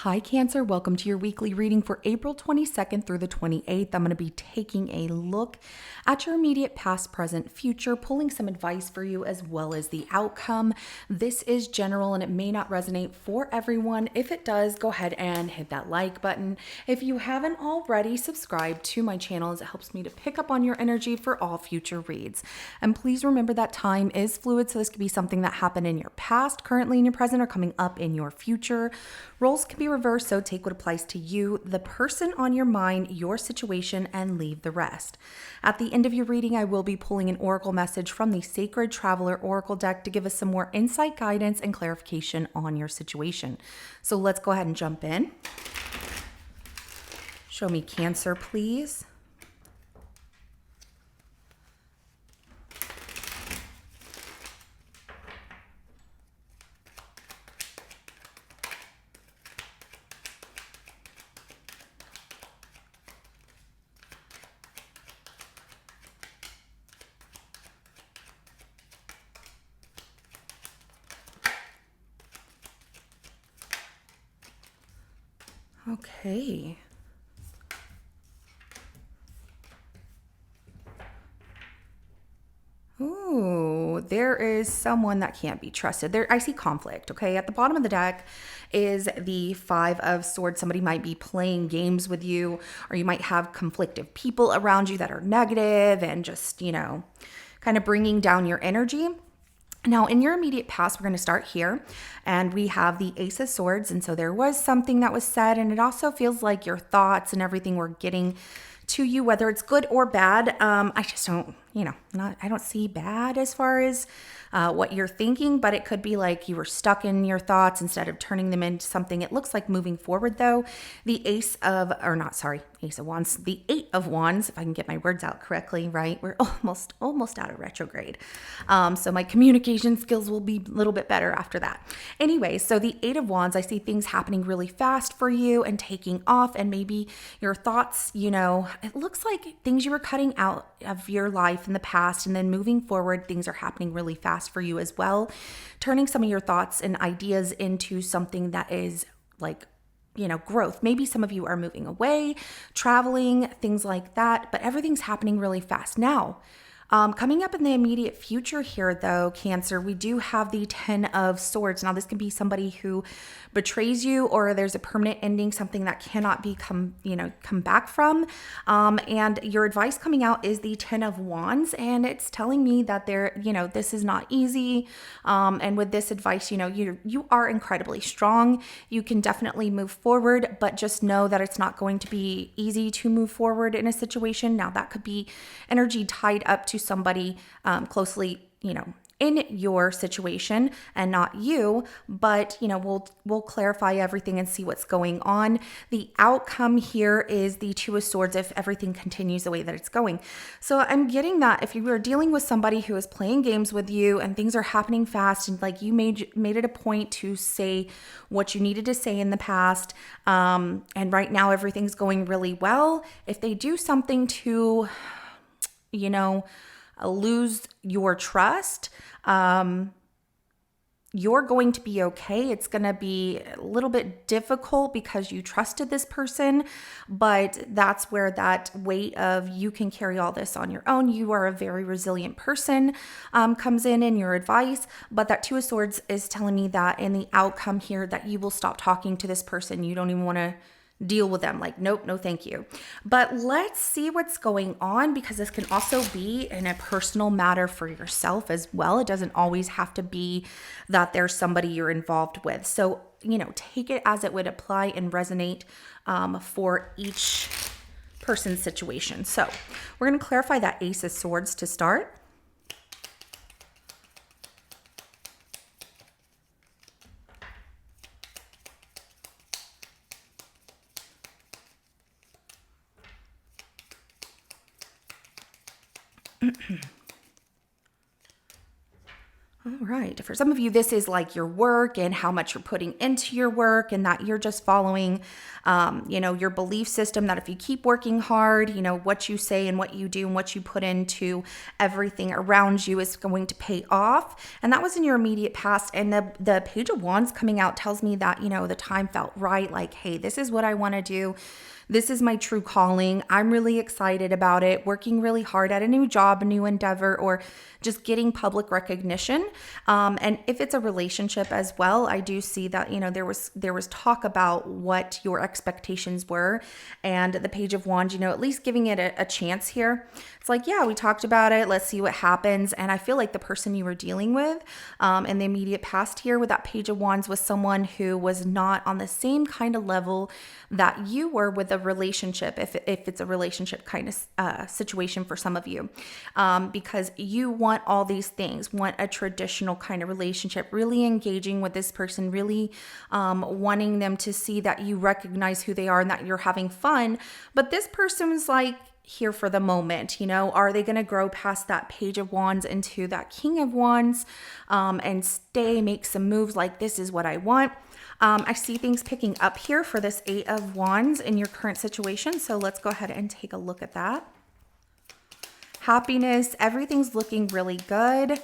Hi Cancer, welcome to your weekly reading for April 22nd through the 28th. I'm going to be taking a look at your immediate past, present, future, pulling some advice for you as well as the outcome. This is general and it may not resonate for everyone. If it does, go ahead and hit that like button. If you haven't already, subscribe to my channel as it helps me to pick up on your energy for all future reads. And please remember that time is fluid, so this could be something that happened in your past, currently in your present, or coming up in your future. Roles can be reversed, so take what applies to you, the person on your mind, your situation, and leave the rest. At the end of your reading, I will be pulling an oracle message from the Sacred Traveler Oracle deck to give us some more insight, guidance, and clarification on your situation. So let's go ahead and jump in. Show me Cancer, please. Okay. Ooh, there is someone that can't be trusted. There, I see conflict, okay? At the bottom of the deck is the Five of Swords. Somebody might be playing games with you, or you might have conflictive people around you that are negative and just, kind of bringing down your energy. Now, in your immediate past, we're going to start here, and we have the Ace of Swords, and so there was something that was said, and it also feels like your thoughts and everything were getting to you, whether it's good or bad. I just don't, I don't see bad as far as what you're thinking, but it could be like you were stuck in your thoughts instead of turning them into something. It looks like moving forward, though. The Ace of Wands, the Eight of Wands, if I can get my words out correctly, right? We're almost out of retrograde. So my communication skills will be a little bit better after that. Anyway, so the Eight of Wands, I see things happening really fast for you and taking off, and maybe your thoughts, it looks like things you were cutting out of your life in the past, and then moving forward, things are happening really fast for you as well, turning some of your thoughts and ideas into something that is like, growth. Maybe some of you are moving away, traveling, things like that, but everything's happening really fast. Now, coming up in the immediate future here, though, Cancer, we do have the Ten of Swords. Now, this can be somebody who betrays you, or there's a permanent ending, something that cannot be come back from. And your advice coming out is the Ten of Wands, and it's telling me that this is not easy. And with this advice, you are incredibly strong. You can definitely move forward, but just know that it's not going to be easy to move forward in a situation. Now, that could be energy tied up to somebody closely, in your situation and not you, but we'll clarify everything and see what's going on. The outcome here is the Two of Swords if everything continues the way that it's going. So I'm getting that if you are dealing with somebody who is playing games with you and things are happening fast, and like you made it a point to say what you needed to say in the past, and right now everything's going really well, if they do something to lose your trust, you're going to be okay. It's going to be a little bit difficult because you trusted this person, but that's where that weight of you can carry all this on your own. You are a very resilient person, comes in your advice, but that Two of Swords is telling me that in the outcome here that you will stop talking to this person. You don't even want to deal with them. Like, nope, no thank you. But let's see what's going on, because this can also be in a personal matter for yourself as well. It doesn't always have to be that there's somebody you're involved with. So, take it as it would apply and resonate for each person's situation. So we're going to clarify that Ace of Swords to start. All right. For some of you, this is like your work and how much you're putting into your work, and that you're just following, your belief system that if you keep working hard, what you say and what you do and what you put into everything around you is going to pay off. And that was in your immediate past. And the Page of Wands coming out tells me that, the time felt right. Like, hey, this is what I want to do. This is my true calling. I'm really excited about it, working really hard at a new job, a new endeavor, or just getting public recognition. And if it's a relationship as well, I do see that, there was talk about what your expectations were, and the Page of Wands, at least giving it a chance here. It's like, yeah, we talked about it. Let's see what happens. And I feel like the person you were dealing with in the immediate past here with that Page of Wands was someone who was not on the same kind of level that you were with a relationship, if it's a relationship kind of situation for some of you, because you want all these things, want a traditional kind of relationship, really engaging with this person, really wanting them to see that you recognize who they are and that you're having fun. But this person's like, here for the moment, are they going to grow past that Page of Wands into that King of Wands and make some moves like, this is what I want? I see things picking up here for this Eight of Wands in your current situation. So let's go ahead and take a look at that. Happiness, everything's looking really good.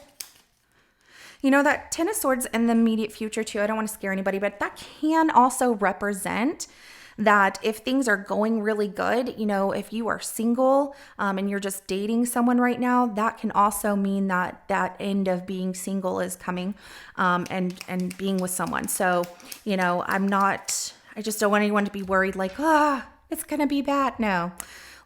That Ten of Swords in the immediate future too, I don't want to scare anybody, but that can also represent that if things are going really good, if you are single and you're just dating someone right now, that can also mean that that end of being single is coming and being with someone. So, I just don't want anyone to be worried like, it's going to be bad. No.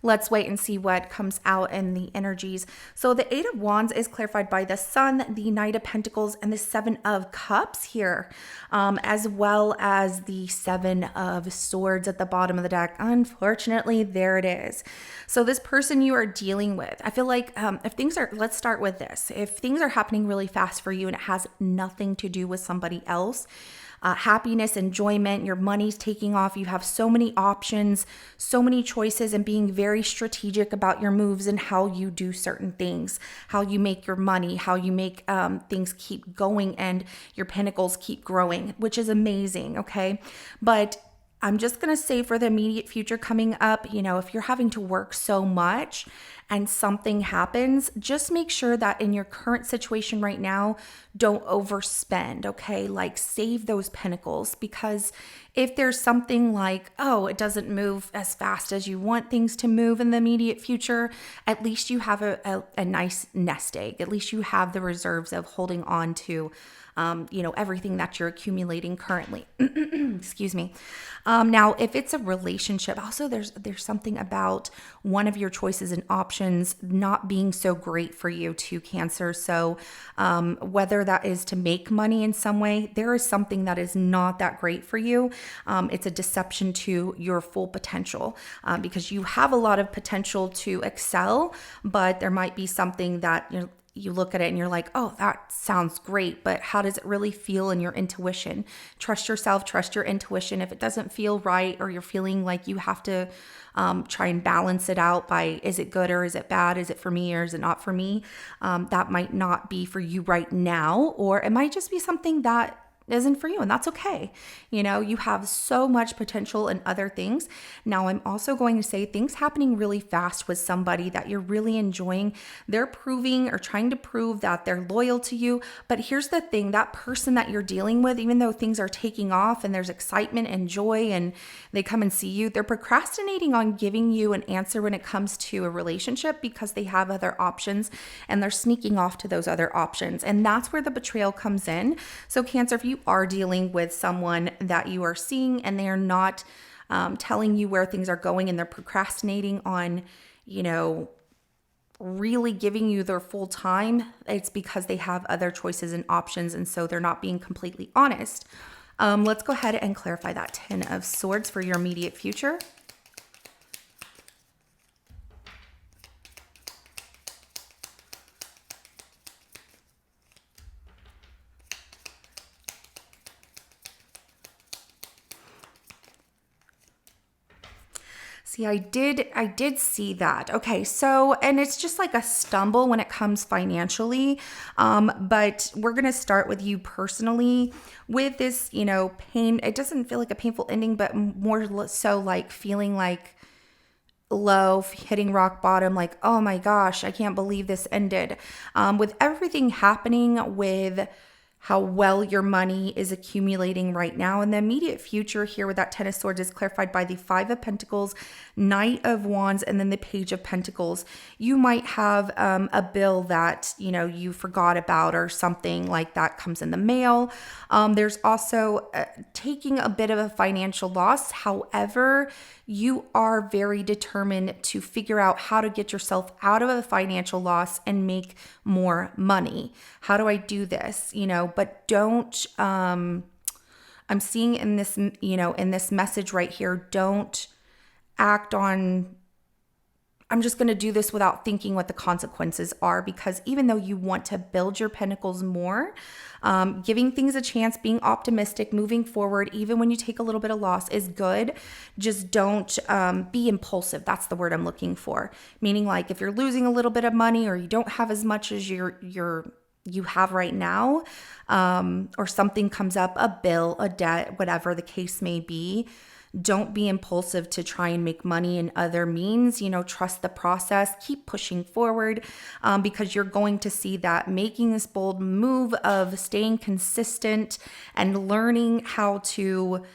Let's wait and see what comes out in the energies. So the Eight of Wands is clarified by the Sun, the Knight of Pentacles, and the Seven of Cups here, as well as the Seven of Swords at the bottom of the deck. Unfortunately, there it is. So this person you are dealing with, I feel like let's start with this. If things are happening really fast for you and it has nothing to do with somebody else, happiness, enjoyment, your money's taking off. You have so many options, so many choices, and being very strategic about your moves and how you do certain things, how you make your money, how you make things keep going and your pinnacles keep growing, which is amazing. Okay. But I'm just going to say for the immediate future coming up, if you're having to work so much and something happens, just make sure that in your current situation right now, don't overspend, okay? Like save those pinnacles, because if there's something like, it doesn't move as fast as you want things to move in the immediate future, at least you have a nice nest egg. At least you have the reserves of holding on to everything that you're accumulating currently. Excuse me. Now, if it's a relationship, also there's something about one of your choices and options not being so great for you too, Cancer. So whether that is to make money in some way, there is something that is not that great for you. It's a deception to your full potential because you have a lot of potential to excel, but there might be something that you look at it and you're like, that sounds great, but how does it really feel in your intuition? Trust yourself, trust your intuition. If it doesn't feel right, or you're feeling like you have to try and balance it out by, is it good or is it bad? Is it for me or is it not for me? That might not be for you right now, or it might just be something that isn't for you, and that's okay. You have so much potential in other things. Now, I'm also going to say things happening really fast with somebody that you're really enjoying. They're proving or trying to prove that they're loyal to you. But here's the thing, that person that you're dealing with, even though things are taking off and there's excitement and joy and they come and see you, they're procrastinating on giving you an answer when it comes to a relationship because they have other options and they're sneaking off to those other options. And that's where the betrayal comes in. So Cancer, if you are dealing with someone that you are seeing and they are not telling you where things are going and they're procrastinating on, really giving you their full time, it's because they have other choices and options. And so they're not being completely honest. Let's go ahead and clarify that Ten of Swords for your immediate future. See, I did see that. Okay, so and it's just like a stumble when it comes financially. But we're gonna start with you personally with this, pain. It doesn't feel like a painful ending, but more so like feeling like low, hitting rock bottom, like, oh my gosh, I can't believe this ended. With everything happening with how well your money is accumulating right now in the immediate future here with that 10 of swords is clarified by the 5 of pentacles, Knight of wands, and then the Page of pentacles. You might have a bill that you forgot about or something like that comes in the mail. There's also taking a bit of a financial loss. However, you are very determined to figure out how to get yourself out of a financial loss and make more money. How do I do this? But don't, I'm seeing in this, in this message right here, don't act on, I'm just going to do this without thinking what the consequences are, because even though you want to build your pentacles more, giving things a chance, being optimistic, moving forward, even when you take a little bit of loss is good. Just don't be impulsive. That's the word I'm looking for. Meaning like if you're losing a little bit of money or you don't have as much as you have right now, or something comes up, a bill, a debt, whatever the case may be, don't be impulsive to try and make money in other means. Trust the process, keep pushing forward, because you're going to see that making this bold move of staying consistent and learning how to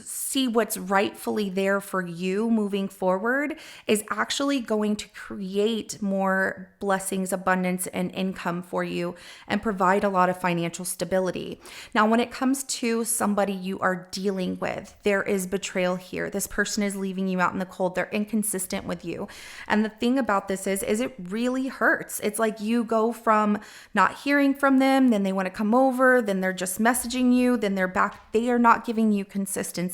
see what's rightfully there for you moving forward is actually going to create more blessings, abundance, and income for you and provide a lot of financial stability. Now, when it comes to somebody you are dealing with, there is betrayal here. This person is leaving you out in the cold. They're inconsistent with you. And the thing about this is it really hurts. It's like you go from not hearing from them, then they want to come over, then they're just messaging you, then they're back. They are not giving you consistency.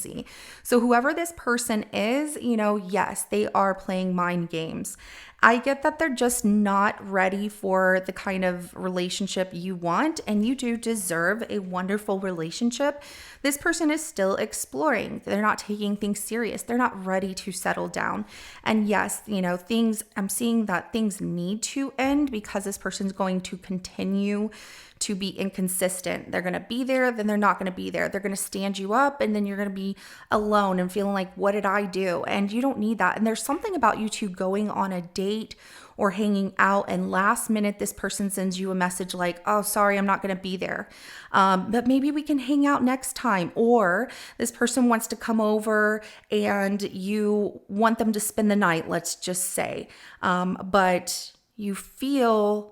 So whoever this person is, yes, they are playing mind games. I get that they're just not ready for the kind of relationship you want, and you do deserve a wonderful relationship. This person is still exploring. They're not taking things serious. They're not ready to settle down. And yes, I'm seeing that things need to end because this person's going to continue to be inconsistent. They're going to be there, then they're not going to be there. They're going to stand you up, and then you're going to be alone and feeling like, what did I do? And you don't need that. And there's something about you two going on a date or hanging out, and last minute this person sends you a message like, oh, sorry, I'm not going to be there, but maybe we can hang out next time. Or this person wants to come over and you want them to spend the night, let's just say, but you feel,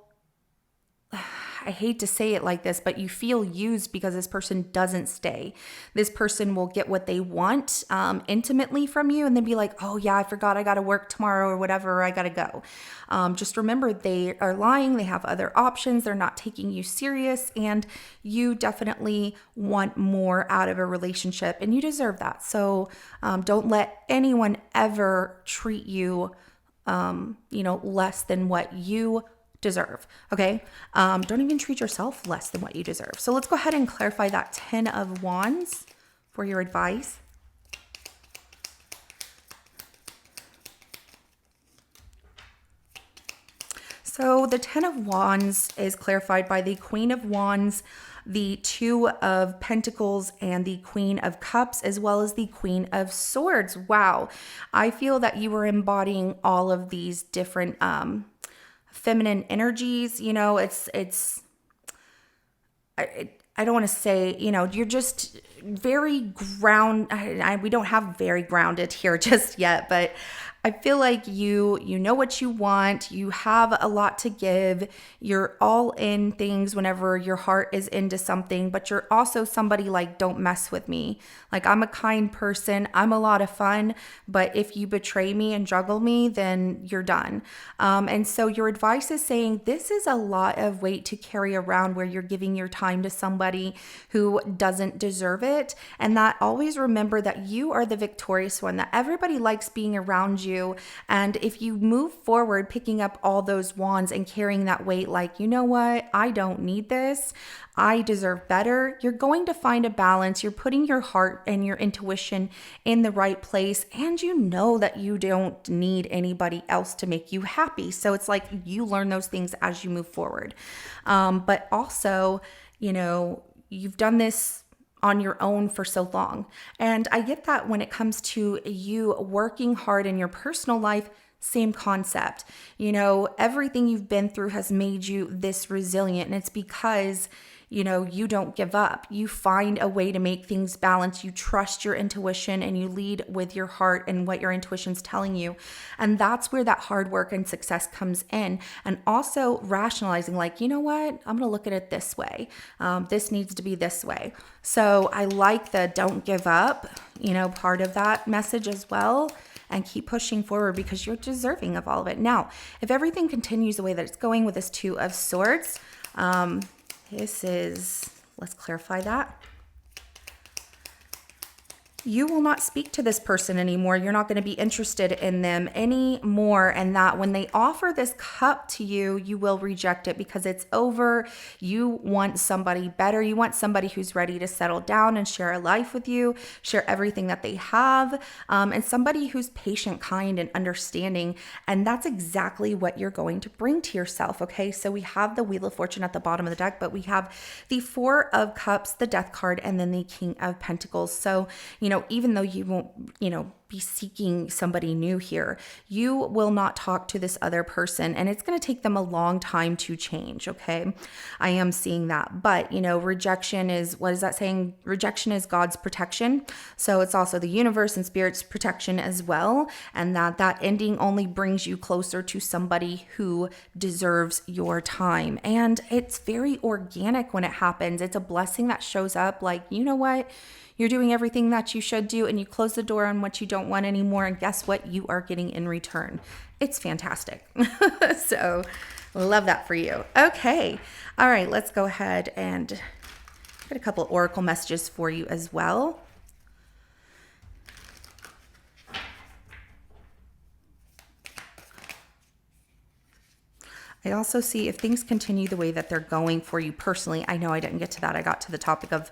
I hate to say it like this, but you feel used because this person doesn't stay. This person will get what they want intimately from you and then be like, oh yeah, I forgot I got to work tomorrow or whatever, I got to go. Just remember, they are lying. They have other options. They're not taking you serious, and you definitely want more out of a relationship, and you deserve that. So don't let anyone ever treat you, less than what you deserve. Okay. Don't even treat yourself less than what you deserve. So let's go ahead and clarify that 10 of wands for your advice. So the 10 of wands is clarified by the Queen of Wands, the 2 of Pentacles, and the Queen of Cups, as well as the Queen of Swords. Wow. I feel that you were embodying all of these different, feminine energies. I don't want to say, you're just very we don't have very grounded here just yet, but I feel like you know what you want. You have a lot to give. You're all in things whenever your heart is into something, but you're also somebody like, don't mess with me. Like, I'm a kind person. I'm a lot of fun, but if you betray me and juggle me, then you're done. And so your advice is saying this is a lot of weight to carry around where you're giving your time to somebody who doesn't deserve it. And that always remember that you are the victorious one, that everybody likes being around you. you. And if you move forward, picking up all those wands and carrying that weight, like, you know what, I don't need this, I deserve better, you're going to find a balance. You're putting your heart and your intuition in the right place. And you know that you don't need anybody else to make you happy. So it's like you learn those things as you move forward. But also, you've done this on your own for so long. And I get that when it comes to you working hard in your personal life, same concept. Everything you've been through has made you this resilient. And it's because you don't give up. You find a way to make things balance. You trust your intuition and you lead with your heart and what your intuition's telling you. And that's where that hard work and success comes in. And also rationalizing, like, you know what? I'm going to look at it this way. This needs to be this way. So I like the don't give up, part of that message as well. And keep pushing forward because you're deserving of all of it. Now, if everything continues the way that it's going with this Two of Swords, let's clarify that. You will not speak to this person anymore. You're not going to be interested in them anymore. And that when they offer this cup to you, you will reject it because it's over. You want somebody better. You want somebody who's ready to settle down and share a life with you, share everything that they have, and somebody who's patient, kind, and understanding. And that's exactly what you're going to bring to yourself. Okay, so we have the Wheel of Fortune at the bottom of the deck, but we have the Four of Cups, the Death card, and then the King of Pentacles. So, even though you won't, be seeking somebody new here, you will not talk to this other person and it's going to take them a long time to change. Okay. I am seeing that, but rejection is, what is that saying? Rejection is God's protection. So it's also the universe and spirit's protection as well. And that ending only brings you closer to somebody who deserves your time. And it's very organic when it happens. It's a blessing that shows up like, you know what? You're doing everything that you should do and you close the door on what you don't want anymore. And guess what? You are getting in return. It's fantastic. So love that for you. Okay. All right. Let's go ahead and get a couple oracle messages for you as well. I also see if things continue the way that they're going for you personally. I know I didn't get to that. I got to the topic of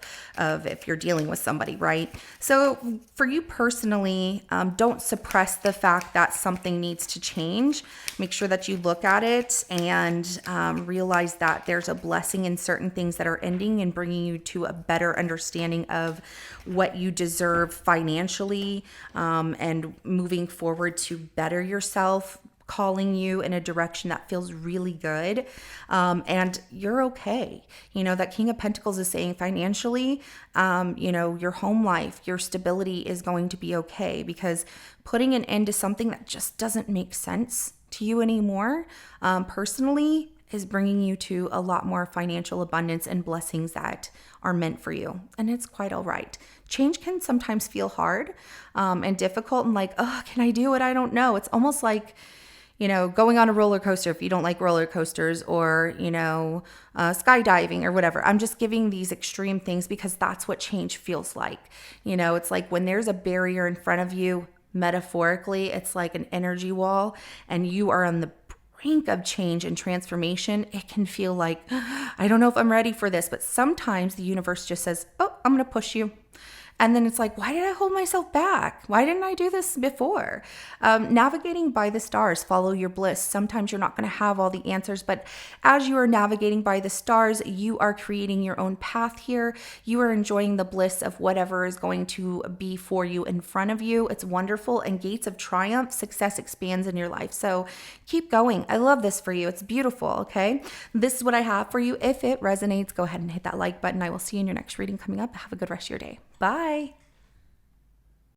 if you're dealing with somebody, right? So for you personally, don't suppress the fact that something needs to change. Make sure that you look at it and realize that there's a blessing in certain things that are ending and bringing you to a better understanding of what you deserve financially, and moving forward to better yourself, calling you in a direction that feels really good. And you're okay. That King of Pentacles is saying financially, your home life, your stability is going to be okay, because putting an end to something that just doesn't make sense to you anymore, personally, is bringing you to a lot more financial abundance and blessings that are meant for you. And it's quite all right. Change can sometimes feel hard, and difficult and like, oh, can I do it? I don't know. It's almost like, going on a roller coaster if you don't like roller coasters, or, skydiving or whatever. I'm just giving these extreme things because that's what change feels like. It's like when there's a barrier in front of you, metaphorically, it's like an energy wall and you are on the brink of change and transformation. It can feel like, I don't know if I'm ready for this, but sometimes the universe just says, oh, I'm going to push you. And then it's like, why did I hold myself back? Why didn't I do this before? Navigating by the stars, follow your bliss. Sometimes you're not going to have all the answers, but as you are navigating by the stars, you are creating your own path here. You are enjoying the bliss of whatever is going to be for you in front of you. It's wonderful. And gates of triumph, success expands in your life. So keep going. I love this for you. It's beautiful. Okay. This is what I have for you. If it resonates, go ahead and hit that like button. I will see you in your next reading coming up. Have a good rest of your day. Bye.